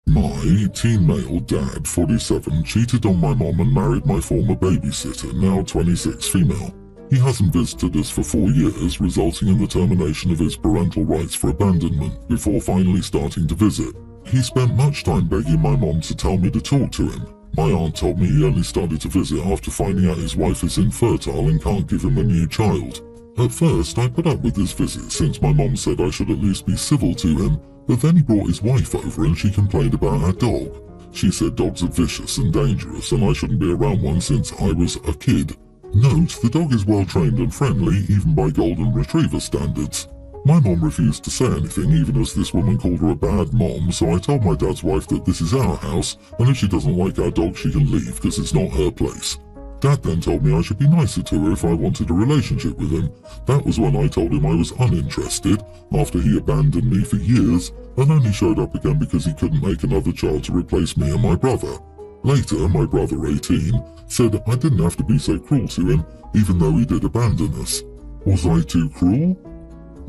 My teen male dad, 47, cheated on my mom and married my former babysitter, now 26 female. He hasn't visited us for 4 years, resulting in the termination of his parental rights for abandonment, before finally starting to visit. He spent much time begging my mom to tell me to talk to him. My aunt told me he only started to visit after finding out his wife is infertile and can't give him a new child. At first, I put up with his visit since my mom said I should at least be civil to him, but then he brought his wife over and she complained about our dog. She said dogs are vicious and dangerous and I shouldn't be around one since I was a kid. Note, the dog is well trained and friendly, even by golden retriever standards. My mom refused to say anything, even as this woman called her a bad mom, so I told my dad's wife that this is our house, and if she doesn't like our dog she can leave because it's not her place. Dad then told me I should be nicer to her if I wanted a relationship with him. That was when I told him I was uninterested, after he abandoned me for years, and only showed up again because he couldn't make another child to replace me and my brother. Later, my brother, 18, said I didn't have to be so cruel to him, even though he did abandon us. Was I too cruel?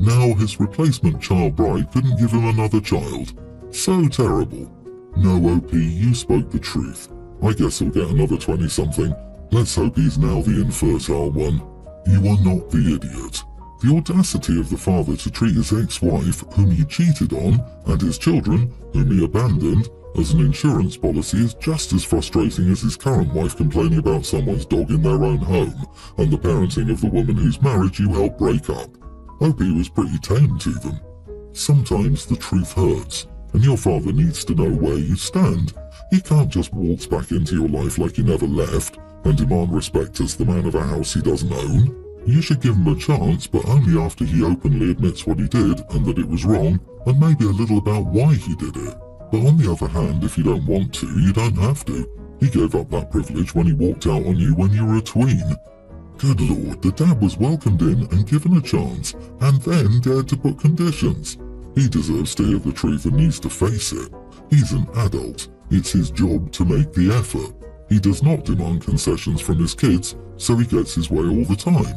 Now his replacement child bride couldn't give him another child. So terrible. No, OP, you spoke the truth. I guess he'll get another 20-something. Let's hope he's now the infertile one. You are not the idiot. The audacity of the father to treat his ex-wife, whom he cheated on, and his children, whom he abandoned, as an insurance policy is just as frustrating as his current wife complaining about someone's dog in their own home, and the parenting of the woman whose marriage you helped break up. OP was pretty tame to them. Sometimes the truth hurts, and your father needs to know where you stand. He can't just waltz back into your life like he never left, and demand respect as the man of a house he doesn't own. You should give him a chance, but only after he openly admits what he did and that it was wrong, and maybe a little about why he did it. But on the other hand, if you don't want to, you don't have to. He gave up that privilege when he walked out on you when you were a tween. Good lord, the dad was welcomed in and given a chance, and then dared to put conditions. He deserves to hear the truth and needs to face it. He's an adult. It's his job to make the effort. He does not demand concessions from his kids, so he gets his way all the time.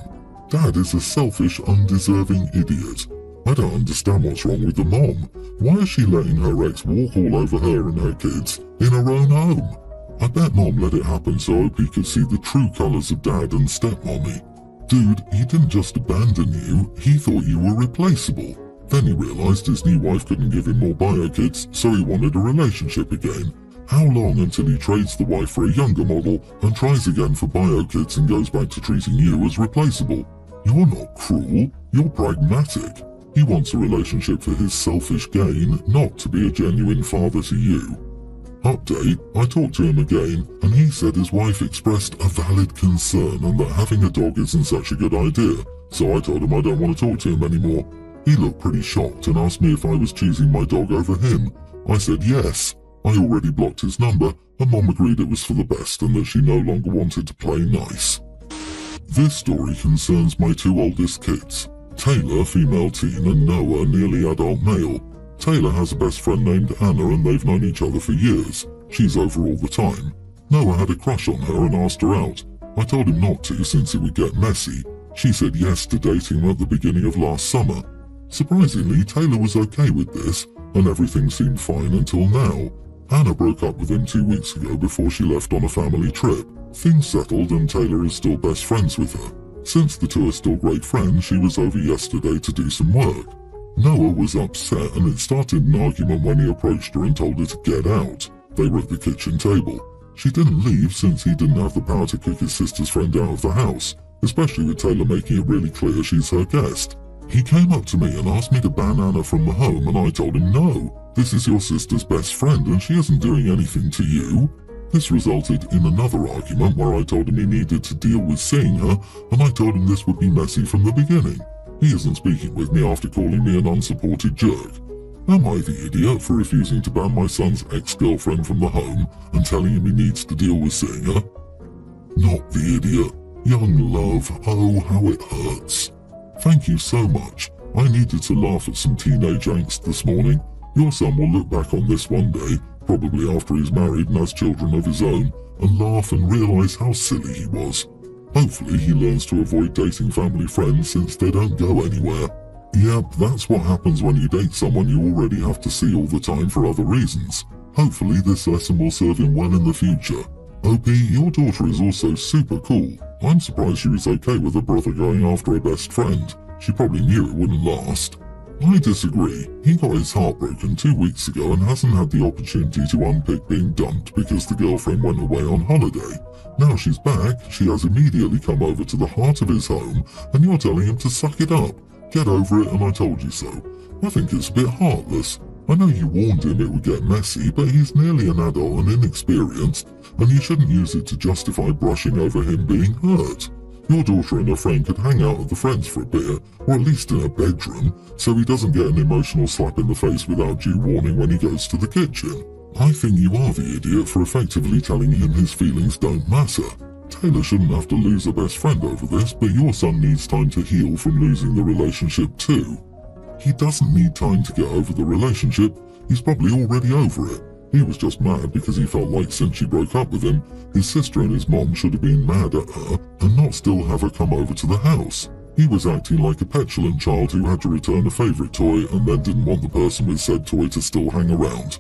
Dad is a selfish, undeserving idiot. I don't understand what's wrong with the mom. Why is she letting her ex walk all over her and her kids in her own home? I bet mom let it happen so OP could see the true colours of dad and stepmommy. Dude, he didn't just abandon you, he thought you were replaceable. Then he realised his new wife couldn't give him more bio kids, so he wanted a relationship again. How long until he trades the wife for a younger model and tries again for bio kids and goes back to treating you as replaceable? You're not cruel, you're pragmatic. He wants a relationship for his selfish gain, not to be a genuine father to you. Update, I talked to him again, and he said his wife expressed a valid concern and that having a dog isn't such a good idea, so I told him I don't want to talk to him anymore. He looked pretty shocked and asked me if I was choosing my dog over him. I said yes. I already blocked his number, and Mom agreed it was for the best and that she no longer wanted to play nice. This story concerns my 2 oldest kids, Taylor, female teen, and Noah, nearly adult male. Taylor has a best friend named Anna and they've known each other for years. She's over all the time. Noah had a crush on her and asked her out. I told him not to since it would get messy. She said yes to dating him at the beginning of last summer. Surprisingly, Taylor was okay with this, and everything seemed fine until now. Anna broke up with him 2 weeks ago before she left on a family trip. Things settled and Taylor is still best friends with her. Since the two are still great friends, she was over yesterday to do some work. Noah was upset and it started an argument when he approached her and told her to get out. They were at the kitchen table. She didn't leave since he didn't have the power to kick his sister's friend out of the house, especially with Taylor making it really clear she's her guest. He came up to me and asked me to ban Anna from the home and I told him no. This is your sister's best friend and she isn't doing anything to you. This resulted in another argument where I told him he needed to deal with seeing her and I told him this would be messy from the beginning. He isn't speaking with me after calling me an unsupported jerk. Am I the idiot for refusing to ban my son's ex-girlfriend from the home and telling him he needs to deal with seeing her? Not the idiot. Young love, oh how it hurts. Thank you so much. I needed to laugh at some teenage angst this morning. Your son will look back on this one day, probably after he's married and has children of his own, and laugh and realise how silly he was. Hopefully he learns to avoid dating family friends since they don't go anywhere. Yep, that's what happens when you date someone you already have to see all the time for other reasons. Hopefully this lesson will serve him well in the future. OP, your daughter is also super cool. I'm surprised she was okay with her brother going after her best friend. She probably knew it wouldn't last. I disagree. He got his heart broken 2 weeks ago and hasn't had the opportunity to unpick being dumped because the girlfriend went away on holiday. Now she's back, she has immediately come over to the heart of his home, and you're telling him to suck it up. Get over it and I told you so. I think it's a bit heartless. I know you warned him it would get messy, but he's nearly an adult and inexperienced, and you shouldn't use it to justify brushing over him being hurt. Your daughter and her friend could hang out at the friends for a bit, or at least in her bedroom, so he doesn't get an emotional slap in the face without due warning when he goes to the kitchen. I think you are the idiot for effectively telling him his feelings don't matter. Taylor shouldn't have to lose her best friend over this, but your son needs time to heal from losing the relationship too. He doesn't need time to get over the relationship, he's probably already over it. He was just mad because he felt like since she broke up with him, his sister and his mom should have been mad at her and not still have her come over to the house. He was acting like a petulant child who had to return a favourite toy and then didn't want the person with said toy to still hang around.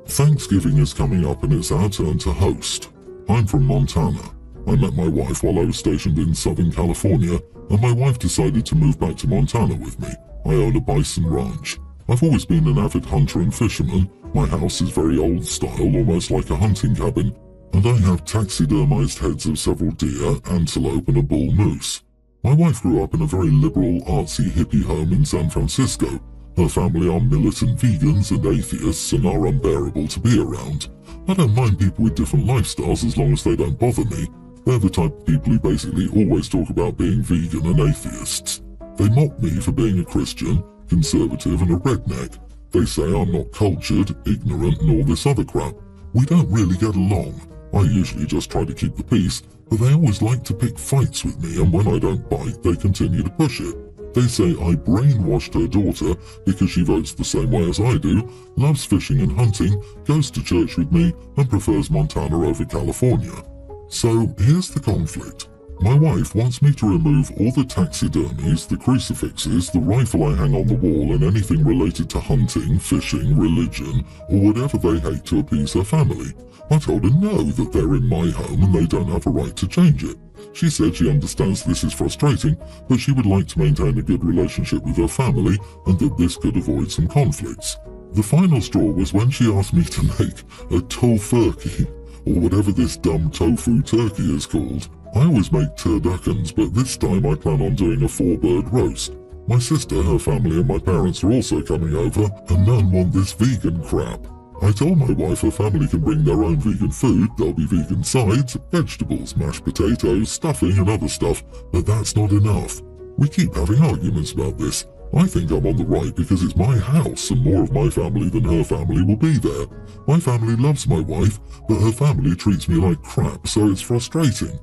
Thanksgiving is coming up and it's our turn to host. I'm from Montana. I met my wife while I was stationed in Southern California, and my wife decided to move back to Montana with me. I own a bison ranch. I've always been an avid hunter and fisherman. My house is very old style, almost like a hunting cabin, and I have taxidermized heads of several deer, antelope and a bull moose. My wife grew up in a very liberal, artsy hippie home in San Francisco. Her family are militant vegans and atheists and are unbearable to be around. I don't mind people with different lifestyles as long as they don't bother me. They're the type of people who basically always talk about being vegan and atheists. They mock me for being a Christian, conservative and a redneck. They say I'm not cultured, ignorant and all this other crap. We don't really get along. I usually just try to keep the peace, but they always like to pick fights with me, and when I don't bite, they continue to push it. They say I brainwashed her daughter because she votes the same way as I do, loves fishing and hunting, goes to church with me, and prefers Montana over California. So here's the conflict. My wife wants me to remove all the taxidermies, the crucifixes, the rifle I hang on the wall, and anything related to hunting, fishing, religion, or whatever they hate to appease her family. I told her no, that they're in my home and they don't have a right to change it. She said she understands this is frustrating, but she would like to maintain a good relationship with her family and that this could avoid some conflicts. The final straw was when she asked me to make a tofurkey, or whatever this dumb tofu turkey is called. I always make turduckens, but this time I plan on doing a 4-bird roast. My sister, her family and my parents are also coming over, and none want this vegan crap. I told my wife her family can bring their own vegan food, there'll be vegan sides, vegetables, mashed potatoes, stuffing and other stuff, but that's not enough. We keep having arguments about this. I think I'm on the right because it's my house and more of my family than her family will be there. My family loves my wife, but her family treats me like crap, so it's frustrating.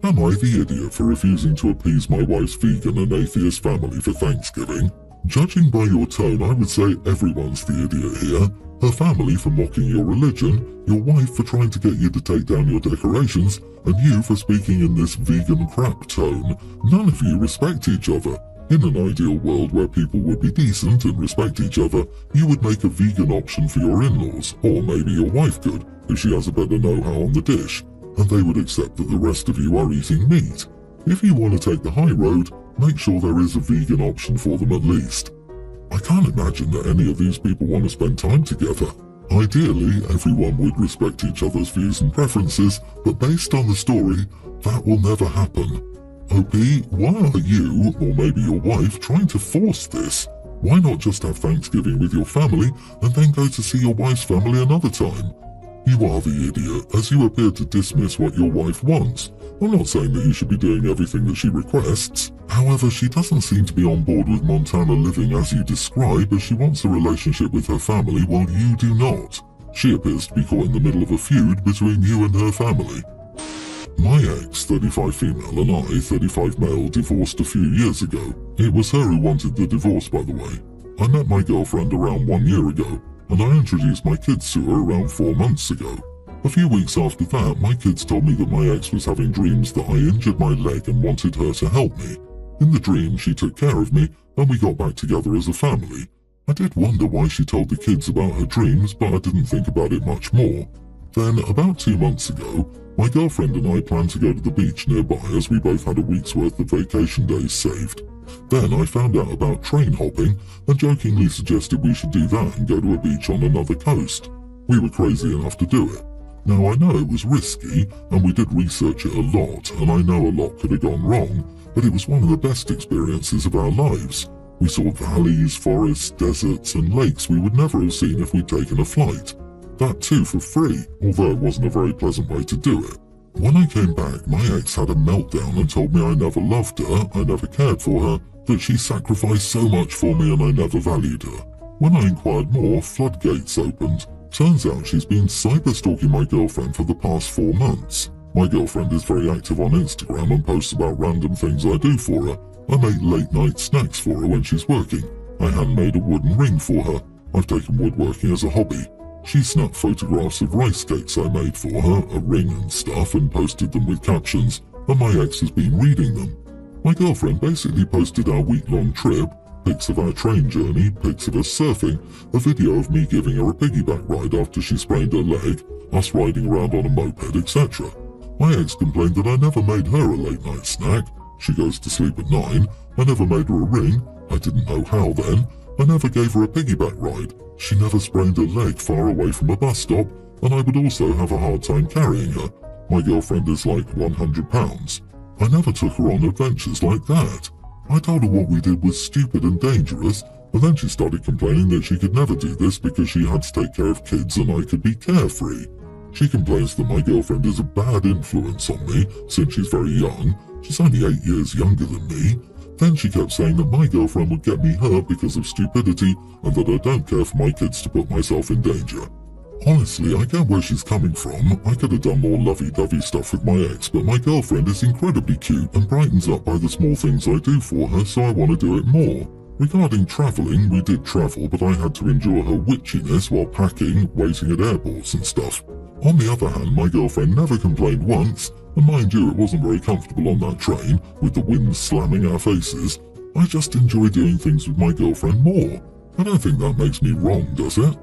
Am I the idiot for refusing to appease my wife's vegan and atheist family for Thanksgiving? Judging by your tone, I would say everyone's the idiot here. Her family for mocking your religion, your wife for trying to get you to take down your decorations, and you for speaking in this vegan crap tone. None of you respect each other. In an ideal world where people would be decent and respect each other, you would make a vegan option for your in-laws, or maybe your wife could, if she has a better know-how on the dish, and they would accept that the rest of you are eating meat. If you want to take the high road, make sure there is a vegan option for them at least. I can't imagine that any of these people want to spend time together. Ideally, everyone would respect each other's views and preferences, but based on the story, that will never happen. OP, why are you, or maybe your wife, trying to force this? Why not just have Thanksgiving with your family and then go to see your wife's family another time? You are the idiot, as you appear to dismiss what your wife wants. I'm not saying that you should be doing everything that she requests. However, she doesn't seem to be on board with Montana living as you describe, as she wants a relationship with her family while you do not. She appears to be caught in the middle of a feud between you and her family. My ex, 35 female, and I, 35 male, divorced a few years ago. It was her who wanted the divorce, by the way. I met my girlfriend around 1 year ago, and I introduced my kids to her around 4 months ago. A few weeks after that, my kids told me that my ex was having dreams that I injured my leg and wanted her to help me. In the dream, she took care of me and we got back together as a family. I did wonder why she told the kids about her dreams, but I didn't think about it much more. Then, about 2 months ago, my girlfriend and I planned to go to the beach nearby as we both had a week's worth of vacation days saved. Then I found out about train hopping and jokingly suggested we should do that and go to a beach on another coast. We were crazy enough to do it. Now I know it was risky and we did research it a lot, and I know a lot could have gone wrong, but it was one of the best experiences of our lives. We saw valleys, forests, deserts and lakes we would never have seen if we'd taken a flight. That too for free, although it wasn't a very pleasant way to do it. When I came back, my ex had a meltdown and told me I never loved her, I never cared for her, that she sacrificed so much for me and I never valued her. When I inquired more, floodgates opened. Turns out she's been cyber-stalking my girlfriend for the past 4 months. My girlfriend is very active on Instagram and posts about random things I do for her. I make late-night snacks for her when she's working. I handmade a wooden ring for her. I've taken woodworking as a hobby. She snapped photographs of rice cakes I made for her, a ring and stuff, and posted them with captions, and my ex has been reading them. My girlfriend basically posted our week-long trip, pics of our train journey, pics of us surfing, a video of me giving her a piggyback ride after she sprained her leg, us riding around on a moped, etc. My ex complained that I never made her a late-night snack. She goes to sleep at 9. I never made her a ring. I didn't know how then. I never gave her a piggyback ride. She never sprained her leg far away from a bus stop, and I would also have a hard time carrying her. My girlfriend is like 100 pounds. I never took her on adventures like that. I told her what we did was stupid and dangerous, and then she started complaining that she could never do this because she had to take care of kids and I could be carefree. She complains that my girlfriend is a bad influence on me since she's very young. She's only 8 years younger than me. Then she kept saying that my girlfriend would get me hurt because of stupidity and that I don't care for my kids to put myself in danger. Honestly, I get where she's coming from. I could have done more lovey-dovey stuff with my ex, but my girlfriend is incredibly cute and brightens up by the small things I do for her, so I want to do it more. Regarding travelling, we did travel, but I had to endure her witchiness while packing, waiting at airports and stuff. On the other hand, my girlfriend never complained once, and mind you, it wasn't very comfortable on that train, with the wind slamming our faces. I just enjoy doing things with my girlfriend more. I don't think that makes me wrong, does it?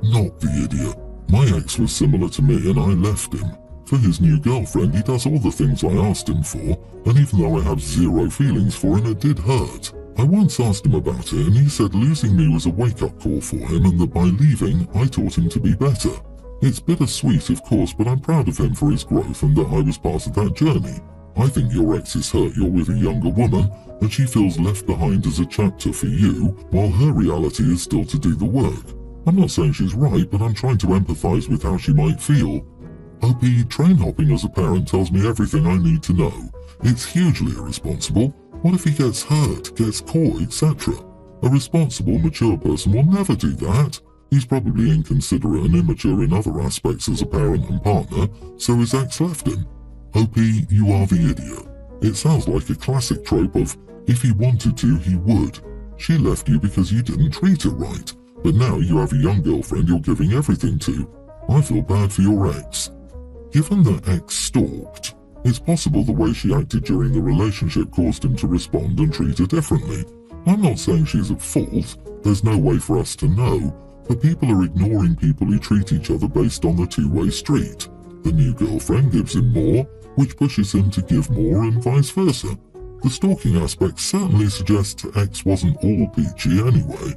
Not the idiot. My ex was similar to me and I left him. For his new girlfriend, he does all the things I asked him for, and even though I have zero feelings for him, it did hurt. I once asked him about it and he said losing me was a wake-up call for him and that by leaving, I taught him to be better. It's bittersweet, of course, but I'm proud of him for his growth and that I was part of that journey. I think your ex is hurt you're with a younger woman and she feels left behind as a chapter for you, while her reality is still to do the work. I'm not saying she's right, but I'm trying to empathise with how she might feel. OP, train hopping as a parent tells me everything I need to know. It's hugely irresponsible. What if he gets hurt, gets caught, etc.? A responsible, mature person will never do that. He's probably inconsiderate and immature in other aspects as a parent and partner, so his ex left him. OP, you are the idiot. It sounds like a classic trope of, if he wanted to, he would. She left you because you didn't treat her right, but now you have a young girlfriend you're giving everything to. I feel bad for your ex. Given that ex stalked, it's possible the way she acted during the relationship caused him to respond and treat her differently. I'm not saying she's at fault, there's no way for us to know, but people are ignoring people who treat each other based on the two-way street. The new girlfriend gives him more, which pushes him to give more and vice versa. The stalking aspect certainly suggests X wasn't all peachy anyway.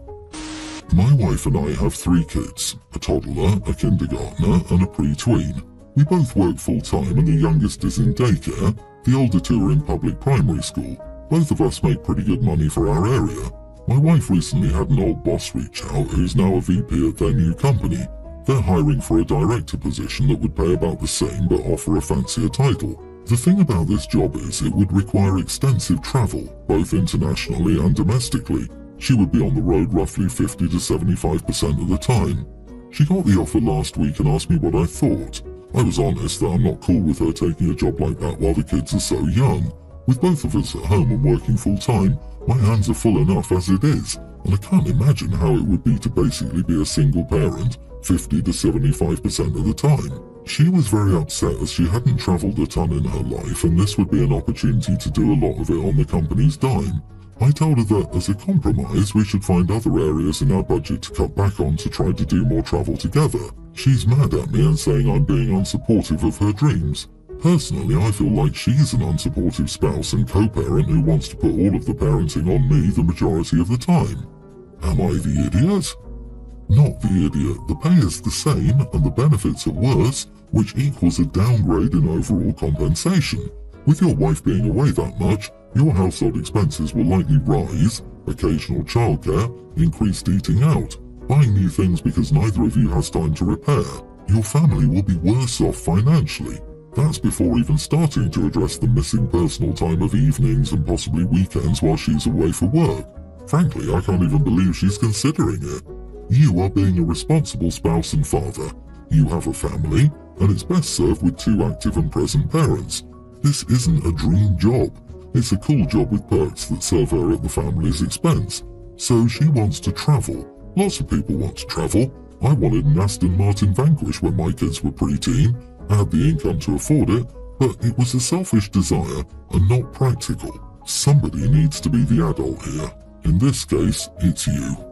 My wife and I have 3 kids, a toddler, a kindergartner and a pre-tween. We both work full-time and the youngest is in daycare, the older 2 are in public primary school. Both of us make pretty good money for our area. My wife recently had an old boss reach out who's now a VP at their new company. They're hiring for a director position that would pay about the same but offer a fancier title. The thing about this job is it would require extensive travel, both internationally and domestically. She would be on the road roughly 50 to 75% of the time. She got the offer last week and asked me what I thought. I was honest that I'm not cool with her taking a job like that while the kids are so young. With both of us at home and working full-time, my hands are full enough as it is, and I can't imagine how it would be to basically be a single parent 50 to 75% of the time. She was very upset as she hadn't travelled a ton in her life, and this would be an opportunity to do a lot of it on the company's dime. I told her that, as a compromise, we should find other areas in our budget to cut back on to try to do more travel together. She's mad at me and saying I'm being unsupportive of her dreams. Personally, I feel like she's an unsupportive spouse and co-parent who wants to put all of the parenting on me the majority of the time. Am I the idiot? Not the idiot. The pay is the same and the benefits are worse, which equals a downgrade in overall compensation. With your wife being away that much, your household expenses will likely rise, occasional childcare, increased eating out, buying new things because neither of you has time to repair. Your family will be worse off financially. That's before even starting to address the missing personal time of evenings and possibly weekends while she's away for work. Frankly, I can't even believe she's considering it. You are being a responsible spouse and father. You have a family, and it's best served with two active and present parents. This isn't a dream job. It's a cool job with perks that serve her at the family's expense. So she wants to travel. Lots of people want to travel. I wanted an Aston Martin Vanquish when my kids were preteen. I had the income to afford it, but it was a selfish desire and not practical. Somebody needs to be the adult here. In this case, it's you.